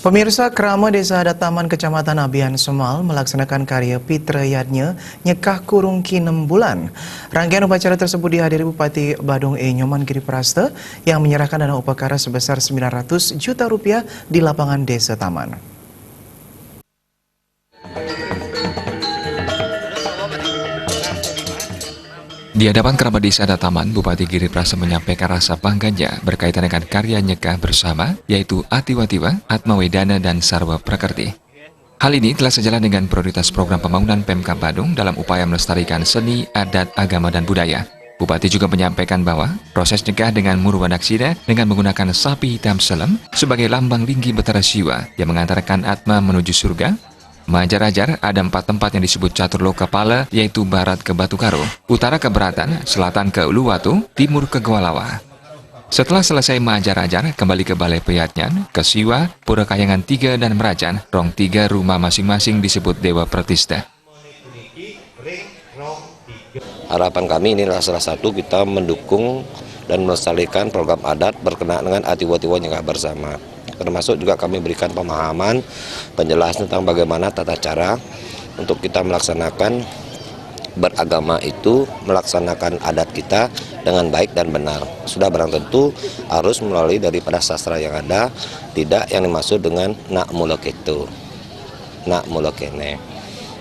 Pemirsa, Krama Desa Adat Taman Kecamatan Abian Semal melaksanakan karya Pitrayatnya Nyekah Kurung Ki 6 bulan. Rangkaian upacara tersebut dihadiri Bupati Badung Nyoman Giriprasta yang menyerahkan dana upakara sebesar 900 juta rupiah di lapangan Desa Taman. Di hadapan kerabat desa Adat Taman, Bupati Giriprasta menyampaikan rasa bangganya berkaitan dengan karya nyekah bersama, yaitu Atiwatiwa, Atmawedana, dan Sarwa Prakerti. Hal ini telah sejalan dengan prioritas program pembangunan Pemkab Badung dalam upaya melestarikan seni, adat, agama, dan budaya. Bupati juga menyampaikan bahwa proses nyekah dengan Murwadaksina dengan menggunakan sapi hitam selem sebagai lambang linggi Betara Siwa yang mengantarkan Atma menuju surga. Majar-ajar ada 4 tempat yang disebut Catur Loka Pala, yaitu barat ke Batu Karo, utara ke Beratan, selatan ke Uluwatu, timur ke Goalawa. Setelah selesai majar-ajar, kembali ke Balai Peyatnyan, ke Siwa, Pura Kayangan 3 dan Merajan, rong 3 rumah masing-masing disebut Dewa Pratista. Harapan kami inilah salah satu kita mendukung dan melestarikan program adat berkenaan dengan Atiwatiwa Nyekah bersama. Termasuk juga kami berikan pemahaman, penjelasan tentang bagaimana tata cara untuk kita melaksanakan beragama itu, melaksanakan adat kita dengan baik dan benar. Sudah barang tentu harus melalui daripada sastra yang ada, tidak yang dimaksud dengan nak muloketu, nak mulokene.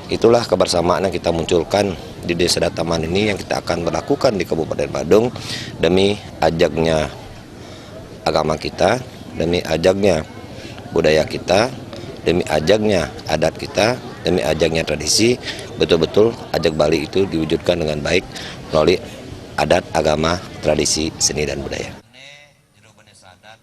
Itulah kebersamaan yang kita munculkan di Desa Adat Taman ini yang kita akan berlakukan di Kabupaten Badung demi ajaknya agama kita, demi ajaknya budaya kita, demi ajaknya adat kita, demi ajaknya tradisi, betul-betul ajak Bali itu diwujudkan dengan baik melalui adat, agama, tradisi, seni, dan budaya.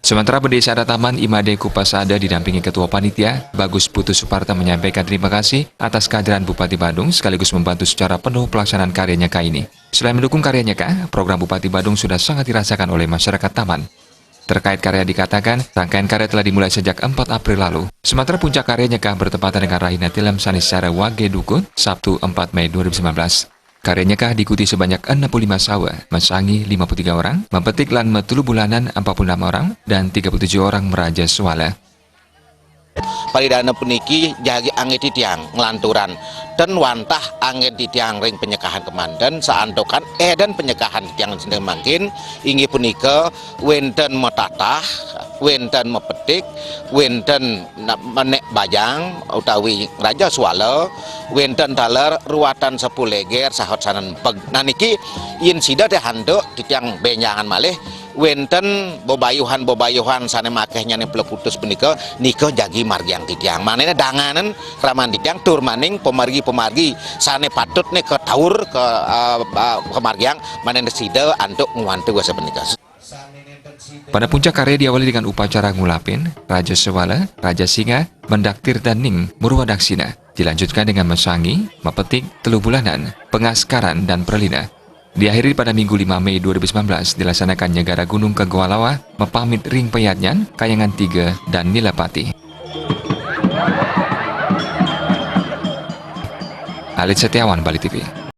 Sementara Desa Adat Taman Imade Kupasada didampingi Ketua Panitia, Bagus Putu Suparta menyampaikan terima kasih atas kehadiran Bupati Badung sekaligus membantu secara penuh pelaksanaan karya nyekah ini. Selain mendukung karya nyekah, program Bupati Badung sudah sangat dirasakan oleh masyarakat Taman. Terkait karya dikatakan, rangkaian karya telah dimulai sejak 4 April lalu. Sementara puncak karya nyekah bertepatan dengan Rahina Tilam Sanisara Wage Dukun, Sabtu 4 Mei 2019. Karya nyekah diikuti sebanyak 65 sawa, mesangi 53 orang, mepetik lan metulu bulanan 46 orang, dan 37 orang meraja suala. Paridana puniki jagi angin titiang ngelanturan dan wantah angin titiang ring penyekahan kemandan saantokan dan penyekahan titiang sedang makin ingi punika wenten metatah, wenten mepetik, wenten menek bajang utawi raja swala, wenten taler ruatan sepuleger sahot sanan peg. Nah niki yin sida teh handuk titiang benyangan malih wenten bobayuhan sane makehnya nih peleputus punika nika jagi margiang titiang manena danganan raman titiang tur maning pemargi sane patut nih ke taur ke margiang manena sida antuk nguantu wasa punika. Pada puncak karya diawali dengan upacara ngulapin, Raja Sewala, Raja Singa, Mendaktir dan Ning, Murwadaksina. Dilanjutkan dengan mesangi, mepetik, telu bulanan, pengaskaran, dan perlina. Diakhiri pada Minggu 5 Mei 2019 dilaksanakan Nyegara Gunung ke Goalawa, Mepamit Ring Peyatnyan, Kayangan 3, dan Nilapati. Alit Setiawan, Bali TV.